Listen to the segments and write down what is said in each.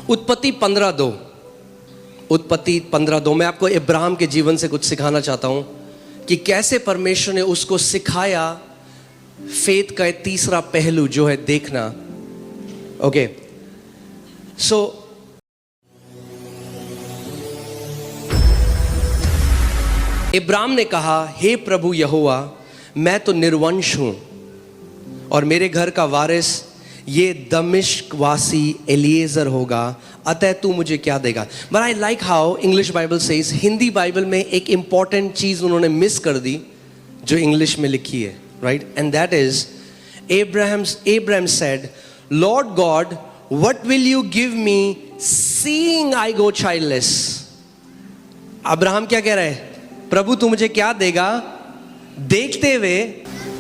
उत्पत्ति 15:2, उत्पत्ति 15:2 मैं आपको इब्राहिम के जीवन से कुछ सिखाना चाहता हूं कि कैसे परमेश्वर ने उसको सिखाया फेथ का तीसरा पहलू जो है देखना। ओके, सो इब्राहिम ने कहा, हे प्रभु यहोवा, मैं तो निर्वंश हूं और मेरे घर का वारिस ये दमिश्क वासी एलिएजर होगा, अतः तू मुझे क्या देगा। But I like how English Bible says, Hindi Bible में एक इंपॉर्टेंट चीज उन्होंने मिस कर दी जो इंग्लिश में लिखी है, right? And that is Abraham said, Lord God, what will you give me seeing I go childless? Abraham क्या कह रहा है? प्रभु तू मुझे क्या देगा देखते हुए।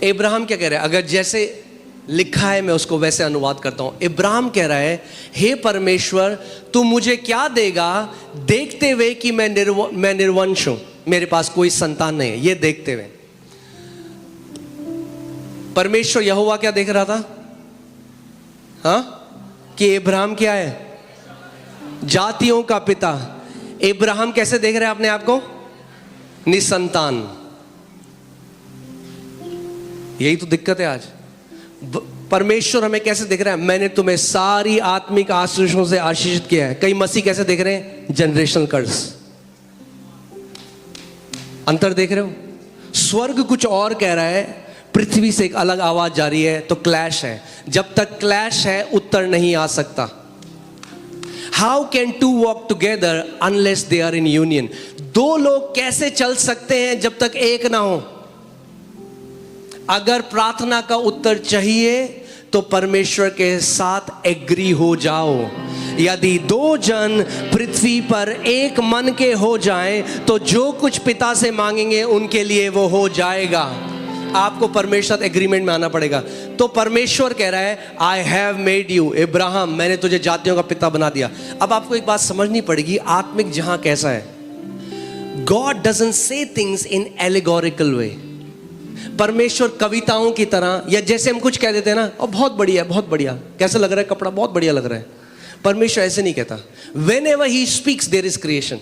इब्राहिम क्या कह रहा है? अगर जैसे लिखा है मैं उसको वैसे अनुवाद करता हूं। इब्राहिम कह रहा है, हे परमेश्वर तू मुझे क्या देगा देखते हुए कि मैं निर्वंश हूं, मेरे पास कोई संतान नहीं है, ये देखते हुए। परमेश्वर यहोवा क्या देख रहा था? कि इब्राहिम क्या है? जातियों का पिता। इब्राहिम कैसे देख रहे हैं अपने आप को? निसंतान। यही तो दिक्कत है आज। परमेश्वर हमें कैसे देख रहा है? मैंने तुम्हें सारी आत्मिक आशीषों से आशीषित किया है। कई मसीह कैसे देख रहे हैं? जनरेशनल कर्स। अंतर देख रहे हो? स्वर्ग कुछ और कह रहा है, पृथ्वी से एक अलग आवाज जा रही है, तो क्लैश है। जब तक क्लैश है उत्तर नहीं आ सकता। How can two walk together unless they are in union? दो लोग कैसे चल सकते हैं जब तक एक ना हो? अगर प्रार्थना का उत्तर चाहिए तो परमेश्वर के साथ एग्री हो जाओ। यदि दो जन पृथ्वी पर एक मन के हो जाएं तो जो कुछ पिता से मांगेंगे उनके लिए वो हो जाएगा। आपको परमेश्वर एग्रीमेंट में आना पड़ेगा। तो परमेश्वर कह रहा है, आई हैव मेड यू इब्राहिम, मैंने तुझे जातियों का पिता बना दिया। अब आपको एक बात समझनी पड़ेगी, आत्मिक जहां कैसा है। God doesn't say things in allegorical way. परमेश्वर कविताओं की तरह, या जैसे हम कुछ कह देते हैं ना, और बहुत बढ़िया, बहुत बढ़िया, कैसा लग रहा है कपड़ा, बहुत बढ़िया लग रहा है। परमेश्वर ऐसे नहीं कहता। Whenever he speaks there is creation.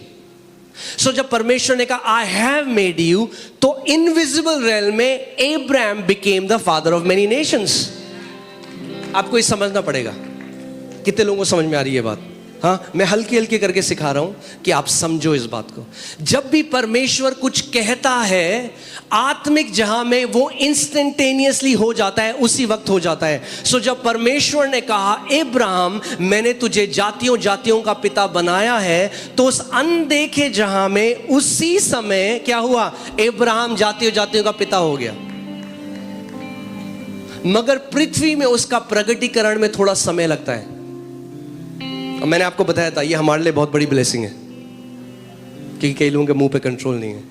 So जब परमेश्वर ने कहा आई हैव मेड यू, तो इनविजिबल रेल्म में Abraham became the father of many nations. आपको ये समझना पड़ेगा। कितने लोगों को समझ में आ रही है बात? हाँ, मैं हल्की हल्की करके सिखा रहा हूं कि आप समझो इस बात को। जब भी परमेश्वर कुछ कहता है आत्मिक जहां में, वो इंस्टेंटेनियसली हो जाता है, उसी वक्त हो जाता है। सो जब परमेश्वर ने कहा इब्राहिम मैंने तुझे जातियों जातियों का पिता बनाया है, तो उस अनदेखे जहां में उसी समय क्या हुआ? इब्राहिम जातियों जातियों का पिता हो गया। मगर पृथ्वी में उसका प्रगटीकरण में थोड़ा समय लगता है। मैंने आपको बताया था ये हमारे लिए बहुत बड़ी ब्लेसिंग है, क्योंकि कई लोगों के मुंह पे कंट्रोल नहीं है।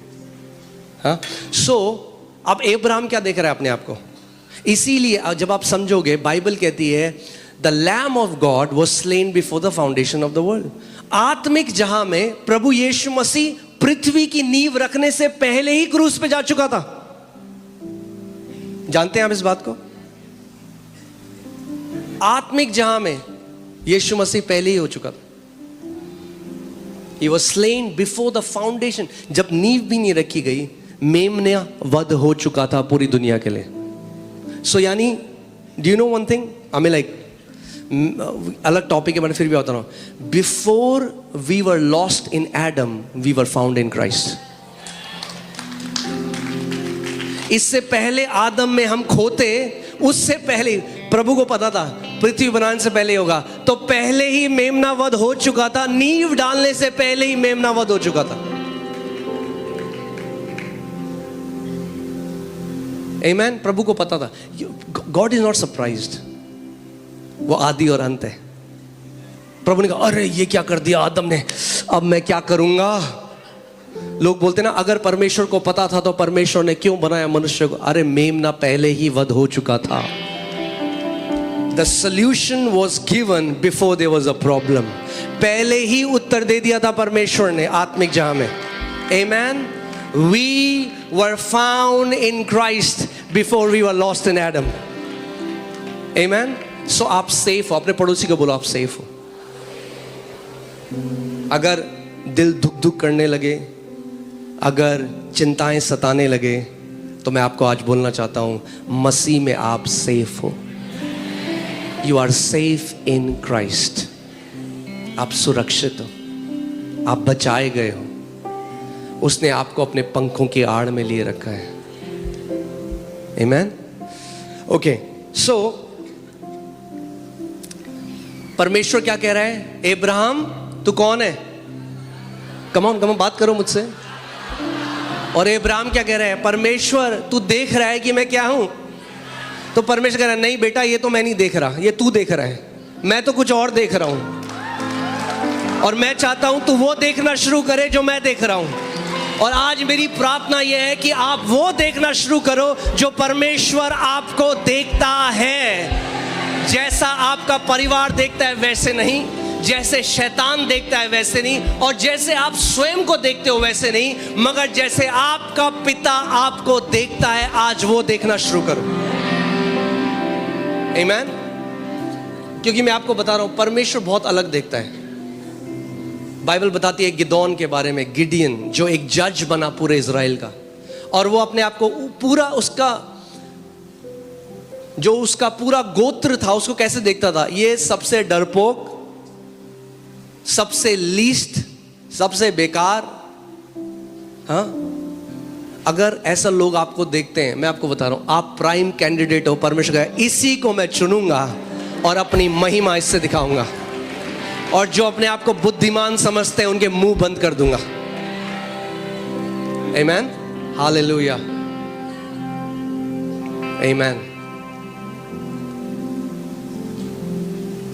हाँ, सो अब इब्राहिम क्या देख रहा है अपने आप को? इसीलिए जब आप समझोगे, बाइबल कहती है the lamb of God was slain before the foundation of the world. आत्मिक जहां में प्रभु यीशु मसीह पृथ्वी की नींव रखने से पहले ही क्रूस पे जा चुका था। जानते हैं आप इस बात को? आत्मिक जहां में यीशु मसीह पहले ही हो चुका था। He was slain before the foundation। जब नींव भी नहीं रखी गई, मेमना वध हो चुका था पूरी दुनिया के लिए। सो यानी do you know one thing? I mean like अलग टॉपिक है, मैंने फिर भी बता रहा हूं। Before we were lost in Adam, we were found in Christ। इससे पहले आदम में हम खोते, उससे पहले प्रभु को पता था पृथ्वी बनाने से पहले होगा, तो पहले ही मेमना वध हो चुका था। नींव डालने से पहले ही मेमना वध हो चुका था। आमेन। प्रभु को पता था। गॉड इज नॉट सरप्राइज्ड, वो आदि और अंत है। प्रभु ने कहा अरे ये क्या कर दिया आदम ने, अब मैं क्या करूंगा। लोग बोलते ना अगर परमेश्वर को पता था तो परमेश्वर ने क्यों बनाया मनुष्य को। अरे मेमना पहले ही वध हो चुका था। The solution was given before there was a problem। पहले ही उत्तर दे दिया था परमेश्वर ने आत्मिक जहां में। Amen। We were found in Christ before we were lost in Adam। Amen। So आप सेफ हो। अपने पड़ोसी को बोलो आप सेफ हो। अगर दिल धुक धुक करने लगे, अगर चिंताएं सताने लगे, तो मैं आपको आज बोलना चाहता हूं, मसीह में आप सेफ हो। You are safe in Christ. आप सुरक्षित हो, आप बचाए गए हो। उसने आपको अपने पंखों की आड़ में लिए रखा है। आमीन। ओके, सो परमेश्वर क्या कह रहा है? अब्राहम तू कौन है? कम ऑन बात करो मुझसे। और अब्राहम क्या कह रहा है? परमेश्वर तू देख रहा है कि मैं क्या हूं? तो परमेश्वर कह रहा है, नहीं बेटा, ये तो मैं नहीं देख रहा, ये तू देख रहा है, मैं तो कुछ और देख रहा हूं। और मैं चाहता हूं तू वो देखना शुरू करे जो मैं देख रहा हूं। और आज मेरी प्रार्थना यह है कि आप वो देखना शुरू करो जो परमेश्वर आपको देखता है। जैसा आपका परिवार देखता है वैसे नहीं, जैसे शैतान देखता है वैसे नहीं, और जैसे आप स्वयं को देखते हो वैसे नहीं, मगर जैसे आपका पिता आपको देखता है, आज वो देखना शुरू करो। आमीन। क्योंकि मैं आपको बता रहा हूं, परमेश्वर बहुत अलग देखता है। बाइबल बताती है गिदोन के बारे में, गिडियन जो एक जज बना पूरे इज़राइल का, और वो अपने आप को पूरा उसका पूरा गोत्र था उसको कैसे देखता था? ये सबसे डरपोक, सबसे लीस्ट, सबसे बेकार। हाँ, अगर ऐसा लोग आपको देखते हैं, मैं आपको बता रहा हूं, आप प्राइम कैंडिडेट हो। परमेश्वर का इसी को मैं चुनूंगा और अपनी महिमा इससे दिखाऊंगा, और जो अपने आप को बुद्धिमान समझते हैं उनके मुंह बंद कर दूंगा। आमीन, हालेलुया, आमीन।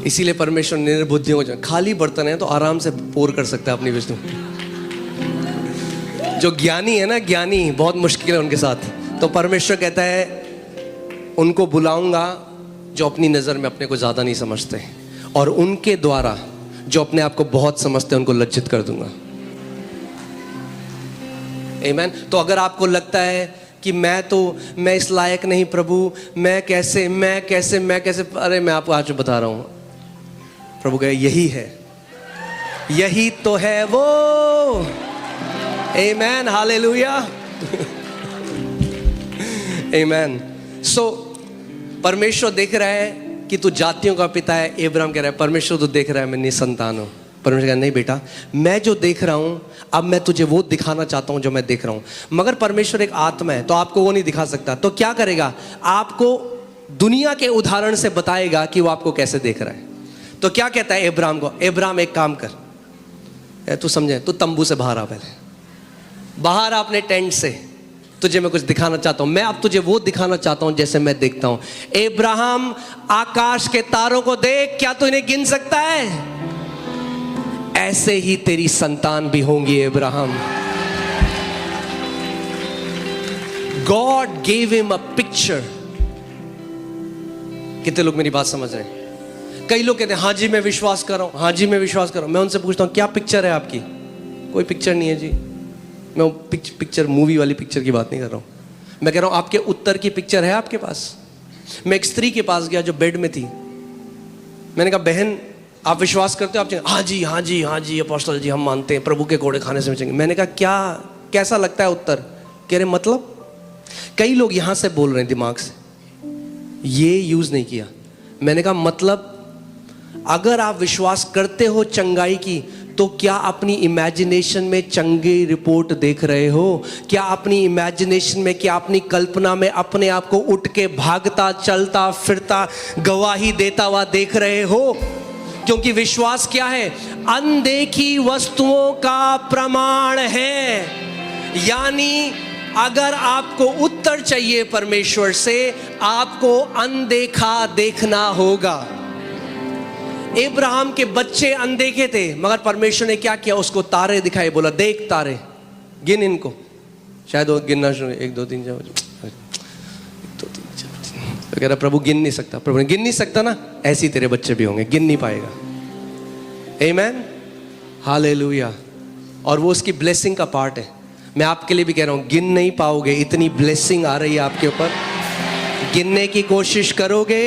इसीलिए परमेश्वर निर्बुद्धियों को, खाली बर्तन है तो आराम से पोर कर सकता है अपनी विष्णु। जो ज्ञानी है ना, ज्ञानी बहुत मुश्किल है उनके साथ। तो परमेश्वर कहता है उनको बुलाऊंगा जो अपनी नजर में अपने को ज्यादा नहीं समझते, और उनके द्वारा जो अपने आप को बहुत समझते हैं उनको लज्जित कर दूंगा। आमीन। तो अगर आपको लगता है कि मैं इस लायक नहीं प्रभु, मैं कैसे, अरे मैं आपको आज बता रहा हूं, प्रभु कहे यही है, यही तो है वो। आमीन, हालेलुया, आमीन। सो परमेश्वर देख रहा है कि तू जातियों का पिता है। अब्राहम कह रहा है, परमेश्वर तो देख रहा है मैं निसंतान हूं। परमेश्वर कह रहा है, नहीं बेटा, मैं जो देख रहा हूं, अब मैं तुझे वो दिखाना चाहता हूं जो मैं देख रहा हूं। मगर परमेश्वर एक आत्मा है, तो आपको वो नहीं दिखा सकता। तो क्या करेगा? आपको दुनिया के उदाहरण से बताएगा कि वो आपको कैसे देख रहा है। तो क्या कहता है अब्राहम को? अब्राहम एक काम कर, तू समझे, तू तंबू से बाहर आ, पहले बाहर आ अपने टेंट से, तुझे मैं कुछ दिखाना चाहता हूं। मैं अब तुझे वो दिखाना चाहता हूं जैसे मैं देखता हूं। अब्राहम, आकाश के तारों को देख, क्या तू इन्हें गिन सकता है? ऐसे ही तेरी संतान भी होंगी Abraham. God gave him a picture. कितने लोग मेरी बात समझ रहे हैं? कई लोग कहते हैं हाँ जी मैं विश्वास कर रहा हूं, हाँ जी मैं विश्वास कर रहा हूं। मैं उनसे पूछता हूं क्या पिक्चर है आपकी? कोई पिक्चर नहीं है जी। मैं पिक्चर मूवी वाली पिक्चर की बात नहीं कर रहा हूं। मैं कह रहा हूं आपके उत्तर की पिक्चर है आपके पास? मैं एक स्त्री के पास गया जो बेड में थी। मैंने कहा बहन आप विश्वास करते हो? आप हाँ जी हाँ जी हाँ जी अपोस्टल जी हम मानते हैं, प्रभु के घोड़े खाने से बचेंगे। मैंने कहा क्या, कैसा लगता है उत्तर? कह रहे मतलब? कई लोग यहां से बोल रहे हैं दिमाग से, ये यूज नहीं किया। मैंने कहा मतलब अगर आप विश्वास करते हो चंगाई की, तो क्या अपनी इमेजिनेशन में चंगी रिपोर्ट देख रहे हो? क्या अपनी इमेजिनेशन में, क्या अपनी कल्पना में अपने आप को उठ के भागता चलता फिरता गवाही देता हुआ देख रहे हो? क्योंकि विश्वास क्या है? अनदेखी वस्तुओं का प्रमाण है। यानी अगर आपको उत्तर चाहिए परमेश्वर से, आपको अनदेखा देखना होगा। अब्राहम के बच्चे अनदेखे थे, मगर परमेश्वर ने क्या किया? उसको तारे दिखाए, बोला देख तारे, गिन इनको। शायद वो गिनना शुरू, 1 2 3 4 तो कह रहा प्रभु गिन नहीं सकता। प्रभु ने गिन नहीं सकता ना, ऐसे ही तेरे बच्चे भी होंगे, गिन नहीं पाएगा। आमीन, हालेलुया। और वो उसकी ब्लेसिंग का पार्ट है। मैं आपके लिए भी कह रहा हूं, गिन नहीं पाओगे, इतनी ब्लेसिंग आ रही है आपके ऊपर। गिनने की कोशिश करोगे,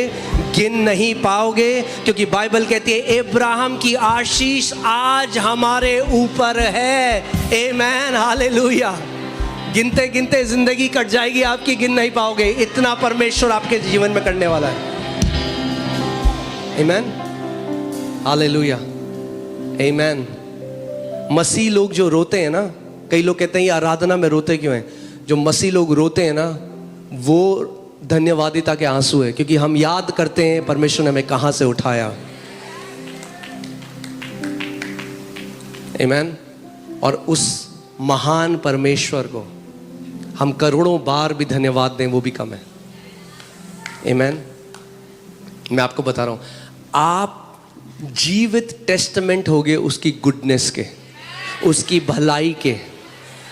गिन नहीं पाओगे, क्योंकि बाइबल कहती है अब्राहम की आशीष आज हमारे ऊपर है। आमेन, हालेलुया। गिनते गिनते जिंदगी कट जाएगी आपकी, गिन नहीं पाओगे, इतना परमेश्वर आपके जीवन में करने वाला है। आमेन, हालेलुया, आमेन। मसीह लोग जो रोते हैं ना, कई लोग कहते हैं ये आराधना में रोते क्यों हैं? जो मसीह लोग रोते हैं ना, वो धन्यवादिता के आंसू है, क्योंकि हम याद करते हैं परमेश्वर ने हमें कहां से उठाया। आमेन। और उस महान परमेश्वर को हम करोड़ों बार भी धन्यवाद दें, वो भी कम है। आमेन। मैं आपको बता रहा हूं, आप जीवित टेस्टमेंट होगे उसकी गुडनेस के, उसकी भलाई के।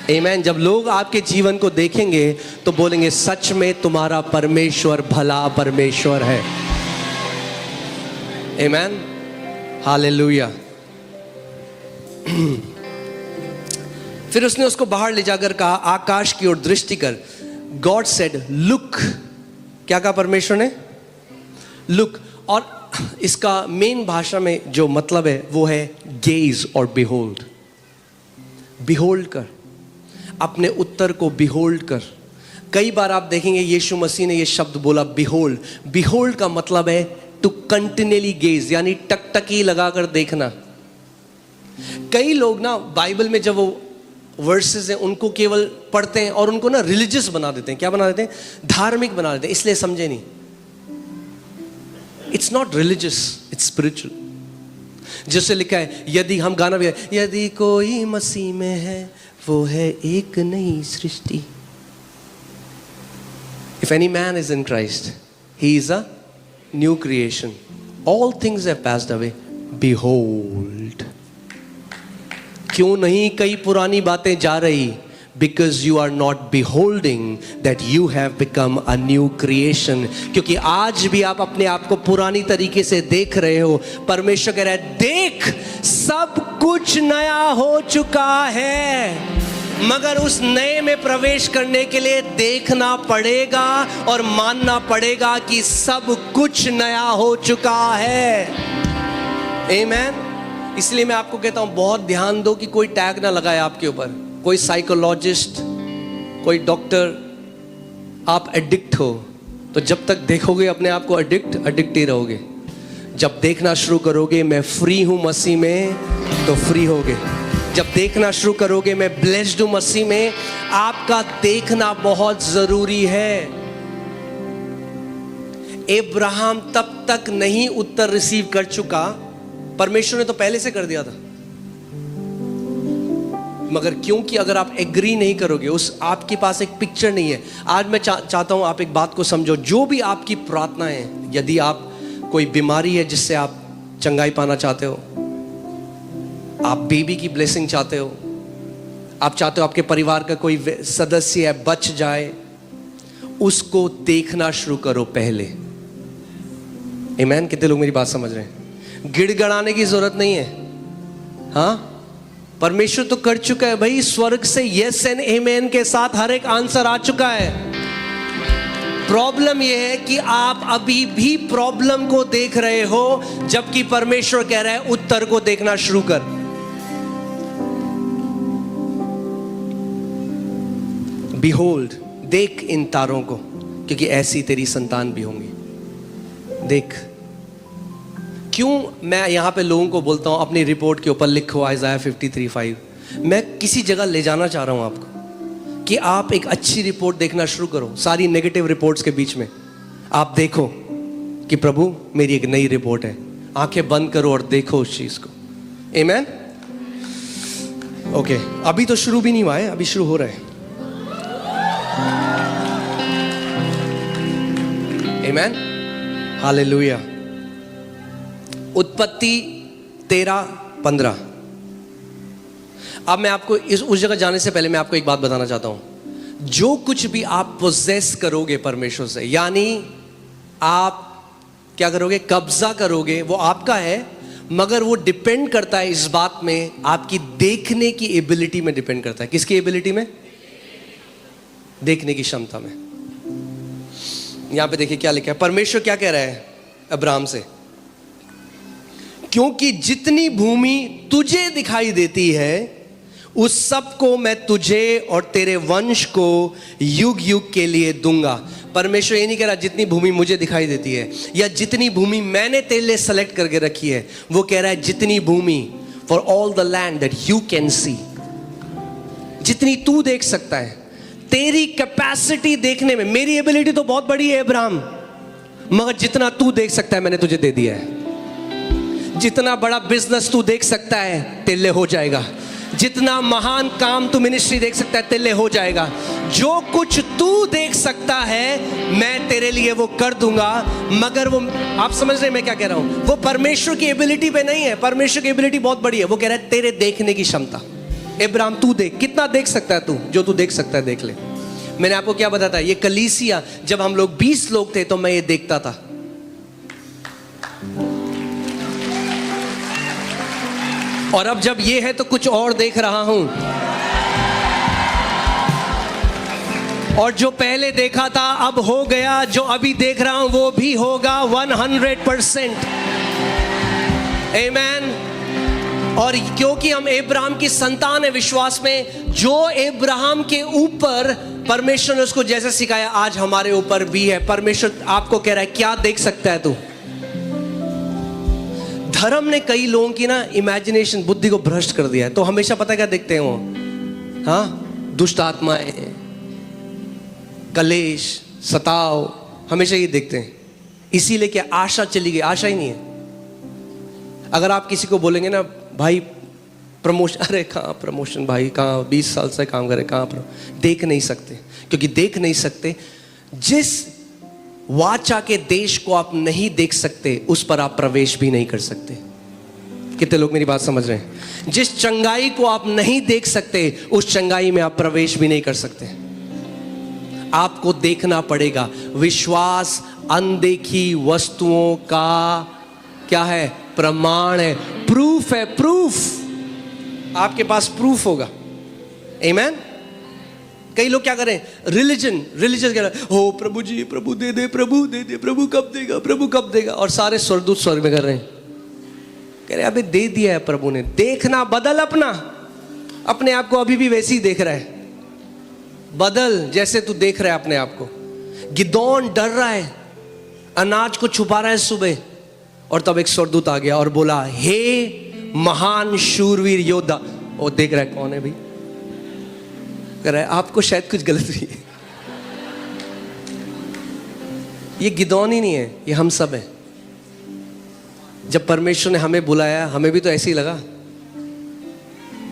आमेन। जब लोग आपके जीवन को देखेंगे तो बोलेंगे सच में तुम्हारा परमेश्वर भला परमेश्वर है। आमेन, हालेलुया। फिर उसने उसको बाहर ले जाकर कहा, आकाश की ओर दृष्टि कर। God said look. क्या कहा परमेश्वर ने? लुक। और इसका मेन भाषा में जो मतलब है वो है गेज और बिहोल्ड। बिहोल्ड कर, अपने उत्तर को बिहोल्ड कर। कई बार आप देखेंगे यीशु मसीह ने ये शब्द बोला बिहोल्ड। बिहोल्ड का मतलब है टू कंटिन्यूअली गेज, यानी टकटकी लगाकर देखना। कई लोग ना बाइबल में जब वो वर्सेस हैं उनको केवल पढ़ते हैं और उनको ना रिलीजियस बना देते हैं। क्या बना देते हैं? धार्मिक बना देते हैं, इसलिए समझे नहीं। It's not religious, it's spiritual. जैसे लिखा है, यदि हम गाना भी है, यदि कोई मसीह में है वो है एक नई सृष्टि। If any man is in Christ, he is a new creation. All things have passed away. Behold. क्यों नहीं कई पुरानी बातें जा रही? Because you are not beholding that you have become a new creation. क्योंकि आज भी आप अपने आप को पुरानी तरीके से देख रहे हो। परमेश्वर कह रहा है, देख सब कुछ नया हो चुका है। मगर उस नए में प्रवेश करने के लिए देखना पड़ेगा और मानना पड़ेगा कि सब कुछ नया हो चुका है। आमेन। इसलिए मैं आपको कहता हूं, बहुत ध्यान दो कि कोई टैग ना लगाए आपके ऊपर। कोई साइकोलॉजिस्ट, कोई डॉक्टर, आप एडिक्ट हो तो जब तक देखोगे अपने आप को एडिक्ट ही रहोगे। जब देखना शुरू करोगे मैं फ्री हूं मसीह में, तो फ्री होगे। जब देखना शुरू करोगे मैं ब्लेस्ड हूं मसीह में, आपका देखना बहुत जरूरी है। अब्राहम तब तक नहीं उत्तर रिसीव कर चुका, परमेश्वर ने तो पहले से कर दिया था। मगर क्योंकि अगर आप एग्री नहीं करोगे, उस आपके पास एक पिक्चर नहीं है। आज मैं चाहता हूं आप एक बात को समझो। जो भी आपकी प्रार्थना है, यदि आप कोई बीमारी है जिससे आप चंगाई पाना चाहते हो, आप बेबी की ब्लेसिंग चाहते हो, आप चाहते हो आपके परिवार का कोई सदस्य है बच जाए, उसको देखना शुरू करो पहले। आमेन। कितने लोग मेरी बात समझ रहे हैं? गिड़गड़ाने की जरूरत नहीं है। हाँ, परमेश्वर तो कर चुका है भाई। स्वर्ग से यस एंड आमेन के साथ हर एक आंसर आ चुका है। प्रॉब्लम यह है कि आप अभी भी प्रॉब्लम को देख रहे हो, जबकि परमेश्वर कह रहा है उत्तर को देखना शुरू कर। Behold, देख इन तारों को, क्योंकि ऐसी तेरी संतान भी होंगी। देख। क्यों मैं यहां पे लोगों को बोलता हूं अपनी रिपोर्ट के ऊपर लिखो आइज़ाया 53:5। मैं किसी जगह ले जाना चाह रहा हूं आपको कि आप एक अच्छी रिपोर्ट देखना शुरू करो। सारी नेगेटिव रिपोर्ट्स के बीच में आप देखो कि प्रभु मेरी एक नई रिपोर्ट है। आंखें बंद करो और देखो उस चीज को। आमेन। ओके, अभी तो शुरू भी नहीं हुआ है, अभी शुरू हो रहा है। आमेन, हालेलुया। उत्पत्ति 13:15। अब मैं आपको उस जगह जाने से पहले मैं आपको एक बात बताना चाहता हूं। जो कुछ भी आप पोजेस करोगे परमेश्वर से, यानी आप क्या करोगे, कब्जा करोगे, वो आपका है। मगर वो डिपेंड करता है इस बात में, आपकी देखने की एबिलिटी में डिपेंड करता है। किसकी एबिलिटी में? देखने की क्षमता में। यहां पे देखिए क्या लिखा है। परमेश्वर क्या कह रहा है? अब्राहम से, क्योंकि जितनी भूमि तुझे दिखाई देती है उस सब को मैं तुझे और तेरे वंश को युग युग के लिए दूंगा। परमेश्वर ये नहीं कह रहा जितनी भूमि मुझे दिखाई देती है या जितनी भूमि मैंने तेरे लिए सेलेक्ट करके रखी है, वो कह रहा है जितनी भूमि, for all the land that you can see, जितनी तू देख सकता है। तेरी कैपेसिटी देखने में, मेरी एबिलिटी तो बहुत बड़ी है अब्राहम, मगर जितना तू देख सकता है मैंने तुझे दे दिया है। जितना बड़ा बिजनेस तू देख सकता है तेरे लिए हो जाएगा, जितना महान काम तू मिनिस्ट्री देख सकता है तेरे लिए हो जाएगा। जो कुछ तू देख सकता है मैं तेरे लिए वो कर दूंगा। मगर वो, आप समझ रहे हैं मैं क्या कह रहा हूं, वो परमेश्वर की एबिलिटी पे नहीं है। परमेश्वर की एबिलिटी बहुत बड़ी है। वो कह रहा है तेरे देखने की क्षमता। अब्राहम तू देख, कितना देख सकता है तू, जो तू देख सकता है देख ले। मैंने आपको क्या बताया था, ये कलीसिया जब हम लोग 20 लोग थे तो मैं ये देखता था। और अब जब ये है तो कुछ और देख रहा हूं। और जो पहले देखा था अब हो गया, जो अभी देख रहा हूं वो भी होगा 100%। आमीन। और क्योंकि हम अब्राहम की संतान है विश्वास में, जो अब्राहम के ऊपर परमेश्वर ने उसको जैसे सिखाया आज हमारे ऊपर भी है। परमेश्वर आपको कह रहा है क्या देख सकता है तू। धर्म ने कई लोगों की ना इमेजिनेशन, बुद्धि को भ्रष्ट कर दिया है। तो हमेशा पता क्या देखते हैं वो, हाँ, दुष्ट आत्माएं, कलेश, सताव, हमेशा ये देखते हैं। इसीलिए क्या आशा चली गई, आशा ही नहीं है। अगर आप किसी को बोलेंगे ना भाई प्रमोशन, अरे कहाँ प्रमोशन भाई, कहाँ 20 साल से काम करे, कहाँ, देख नहीं सकते। क्योंकि देख नहीं सकते, जिस वाचा के देश को आप नहीं देख सकते उस पर आप प्रवेश भी नहीं कर सकते। कितने लोग मेरी बात समझ रहे हैं? जिस चंगाई को आप नहीं देख सकते उस चंगाई में आप प्रवेश भी नहीं कर सकते। आपको देखना पड़ेगा। विश्वास अनदेखी वस्तुओं का क्या है? प्रमाण है, प्रूफ है। प्रूफ, आपके पास प्रूफ होगा। आमीन। कई लोग क्या करें, रिलीजन कह रहे, हो प्रभु जी, प्रभु दे दे, प्रभु दे दे, प्रभु कब देगा, प्रभु कब देगा। और सारे स्वर्गदूत स्वर्ग में कर रहे हैं, कह रहे अबे दे दिया है प्रभु ने। देखना बदल, अपने आप को अभी भी वैसे ही देख रहा है। बदल जैसे तू देख रहा है अपने आप को। गिदोन डर रहा है, अनाज को छुपा रहा है सुबह, और तब एक स्वर्गदूत आ गया और बोला, हे महान शूरवीर योद्धा। वो देख रहा है कौन है भाई, कह रहा है आपको शायद कुछ गलत हुई है। ये गिदोन ही नहीं है, ये हम सब है। जब परमेश्वर ने हमें बुलाया, हमें भी तो ऐसे ही लगा,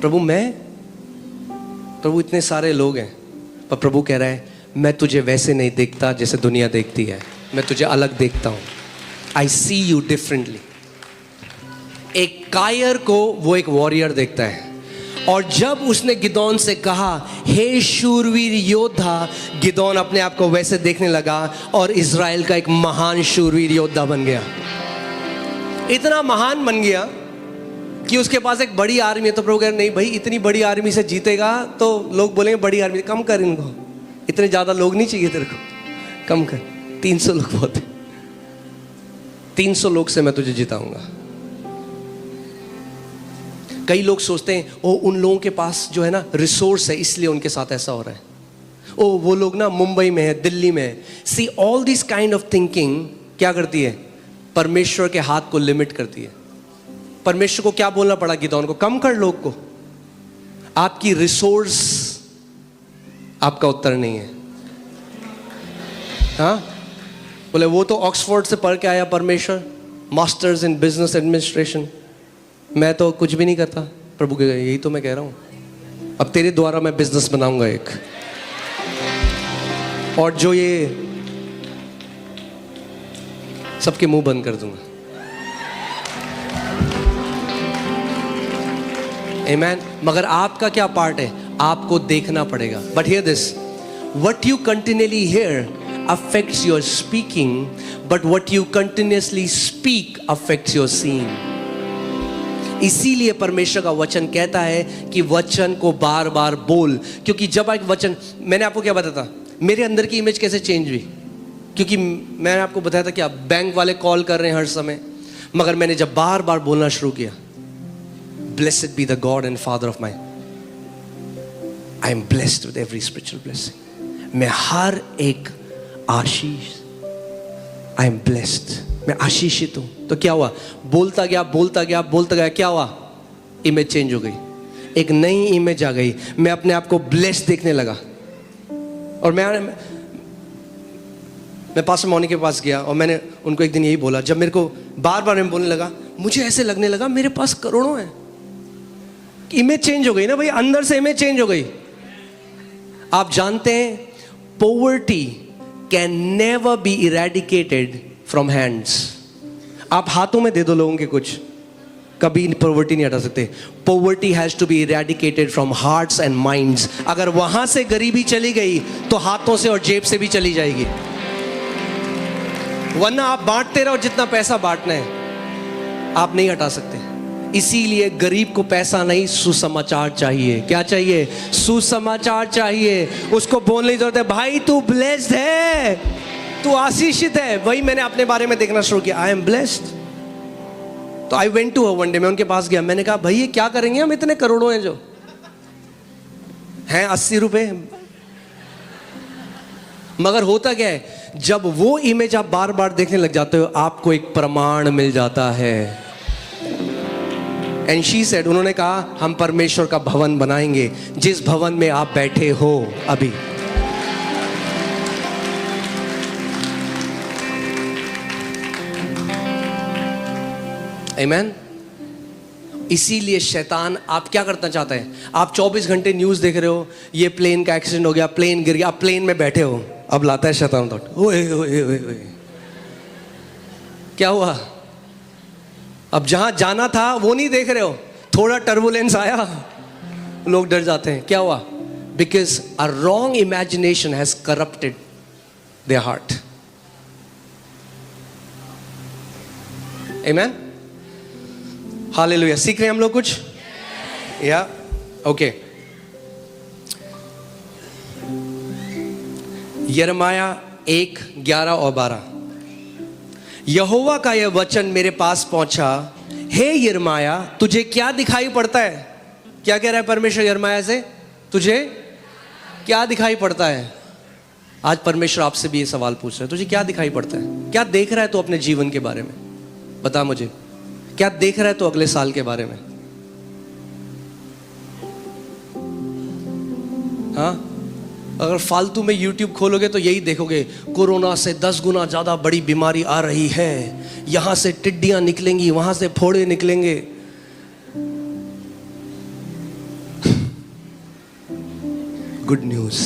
प्रभु इतने सारे लोग हैं, पर प्रभु कह रहा है मैं तुझे वैसे नहीं देखता जैसे दुनिया देखती है, मैं तुझे अलग देखता हूं। आई सी यू डिफरेंटली। एक कायर को वो एक वॉरियर देखता है। और जब उसने गिदोन से कहा, हे शूरवीर योद्धा, गिदोन अपने आप को वैसे देखने लगा और इज़राइल का एक महान शूरवीर योद्धा बन गया। इतना महान बन गया कि उसके पास एक बड़ी आर्मी है। तो प्रभु कह रहे नहीं भाई, इतनी बड़ी आर्मी से जीतेगा तो लोग बोलेंगे बड़ी आर्मी, कम कर इनको, इतने ज़्यादा लोग नहीं चाहिए तेरे को, कम कर, 300 लोग बहुत है। 300 लोग से मैं तुझे जिताऊंगा। कई लोग सोचते हैं ओ उन लोगों के पास जो है ना रिसोर्स है, इसलिए उनके साथ ऐसा हो रहा है। ओ वो लोग ना मुंबई में है, दिल्ली में है। See all this kind of thinking क्या करती है? परमेश्वर के हाथ को लिमिट करती है। परमेश्वर को क्या बोलना पड़ा गिदोन को? कम कर लोग को। आपकी रिसोर्स आपका उत्तर नहीं है। हाँ, बोले वो तो ऑक्सफोर्ड से पढ़ के आया परमेश्वर, मास्टर्स इन बिजनेस एडमिनिस्ट्रेशन, मैं तो कुछ भी नहीं करता। प्रभु के यही तो मैं कह रहा हूं, अब तेरे द्वारा मैं बिजनेस बनाऊंगा एक, और जो ये सबके मुंह बंद कर दूंगा। आमीन। मगर आपका क्या पार्ट है? आपको देखना पड़ेगा। But here this, what you continually here affects your speaking, but what you continuously speak affects your seeing. इसीलिए परमेश्वर का वचन कहता है कि वचन को बार बार बोल। क्योंकि जब एक वचन, मैंने आपको क्या बताया था, मेरे अंदर की इमेज कैसे चेंज हुई? क्योंकि मैंने आपको बताया था कि आप बैंक वाले कॉल कर रहे हैं हर समय, मगर मैंने जब बार बार बोलना शुरू किया, blessed be the God and father of my, I am blessed with every spiritual blessing, मैं हर एक आशीष, आई एम ब्लेस्ड, मैं आशीषित हूं। तो क्या हुआ, बोलता गया बोलता गया बोलता गया, क्या हुआ, इमेज चेंज हो गई, एक नई इमेज आ गई, मैं अपने आप को ब्लेस्ड देखने लगा। और मैं पास्टर मौनी के पास गया और मैंने उनको एक दिन यही बोला, जब मेरे को बार बार मैं बोलने लगा, मुझे ऐसे लगने लगा मेरे पास करोड़ों हैं। इमेज चेंज हो गई ना भाई, अंदर से इमेज चेंज हो गई। आप जानते हैं poverty can never be eradicated from hands. आप हाथों में दे दो लोगों के कुछ, कभी पॉवर्टी नहीं हटा सकते। Poverty has to be eradicated from hearts and minds. अगर वहां से गरीबी चली गई तो हाथों से और जेब से भी चली जाएगी, वरना आप बांटते रहो जितना पैसा बांटना है, आप नहीं हटा सकते। इसीलिए गरीब को पैसा नहीं, सुसमाचार चाहिए। क्या चाहिए, सुसमाचार चाहिए। उसको बोलने की जरूरत है, भाई तू ब्लेस्ड है, तू आशीषित है। वही मैंने अपने बारे में देखना शुरू किया, आई एम ब्लेस्ड। तो I went to one day, मैं उनके पास गया, मैंने कहा भाई ये क्या करेंगे हम, इतने करोड़ों हैं जो हैं 80 रुपए। मगर होता क्या है, जब वो इमेज आप बार बार देखने लग जाते हो, आपको एक प्रमाण मिल जाता है। एंड शी सेड, उन्होंने कहा हम परमेश्वर का भवन बनाएंगे, जिस भवन में आप बैठे हो अभी। आमीन। इसीलिए शैतान आप क्या करना चाहता है, आप 24 घंटे न्यूज़ देख रहे हो, ये प्लेन का एक्सीडेंट हो गया, प्लेन गिर गया, आप प्लेन में बैठे हो, अब लाता है शैतान थॉट, ओए ओए ओए ओए क्या हुआ, अब जहां जाना था वो नहीं देख रहे हो, थोड़ा टर्बुलेंस आया, लोग डर जाते हैं। क्या हुआ, because a wrong imagination has corrupted their heart. आमीन, हालेलुया। सीख रहे हैं हम लोग कुछ, या ओके। यिर्मयाह 1:11 और 12, यहोवा का यह वचन मेरे पास पहुंचा, हे यिर्मयाह तुझे क्या दिखाई पड़ता है। क्या कह रहा है परमेश्वर यिर्मयाह से, तुझे क्या दिखाई पड़ता है। आज परमेश्वर आपसे भी ये सवाल पूछ रहा है, तुझे क्या दिखाई पड़ता है, क्या देख रहा है तू अपने जीवन के बारे में, बता मुझे, क्या देख रहा है तो अगले साल के बारे में। हाँ, अगर फालतू में YouTube खोलोगे तो यही देखोगे, कोरोना से 10 गुना ज्यादा बड़ी बीमारी आ रही है, यहां से टिड्डियां निकलेंगी, वहां से फोड़े निकलेंगे। गुड न्यूज,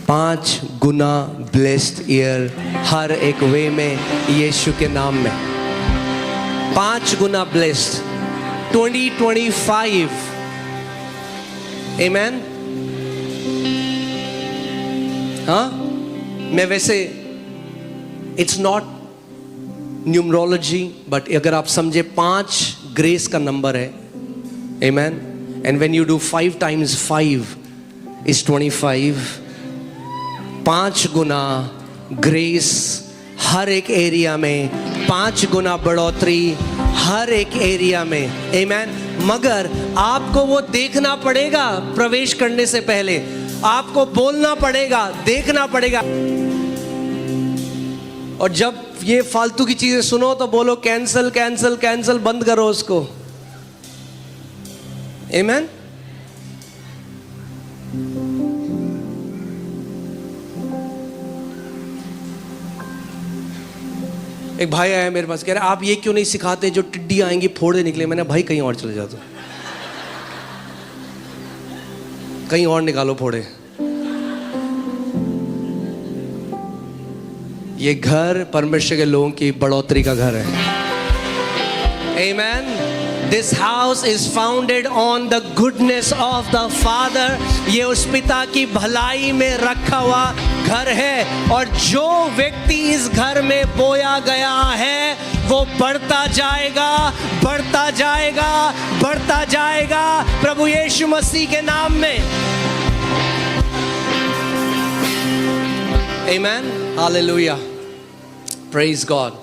5 गुना ब्लेस्ड ईयर हर एक वे में, यीशु के नाम में 5 गुना ब्लेस्ड 2025। आमीन। हाँ, मैं वैसे इट्स नॉट न्यूमरोलॉजी, बट अगर आप समझे 5 ग्रेस का नंबर है। आमीन। And when you do 5 times 5 is 25। 5 गुना ग्रेस हर एक एरिया में, 5 गुना बढ़ोतरी हर एक एरिया में। आमीन। मगर आपको वो देखना पड़ेगा, प्रवेश करने से पहले आपको बोलना पड़ेगा, देखना पड़ेगा। और जब ये फालतू की चीजें सुनो तो बोलो कैंसल कैंसल कैंसल, बंद करो उसको। आमीन। एक भाई आया मेरे पास, कह रहा आप ये क्यों नहीं सिखाते, जो टिड्डी आएंगी फोड़े निकले। मैंने भाई कहीं और चले जाते, कहीं और निकालो फोड़े। ये घर परमेश्वर के लोगों की बढ़ोतरी का घर है। आमीन। This house is founded on the goodness of the Father। ये उस पिता की भलाई में रखा हुआ घर है, और जो व्यक्ति इस घर में बोया गया है वो बढ़ता जाएगा, बढ़ता जाएगा, बढ़ता जाएगा, प्रभु यीशु मसीह के नाम में। Amen. Hallelujah. Praise God.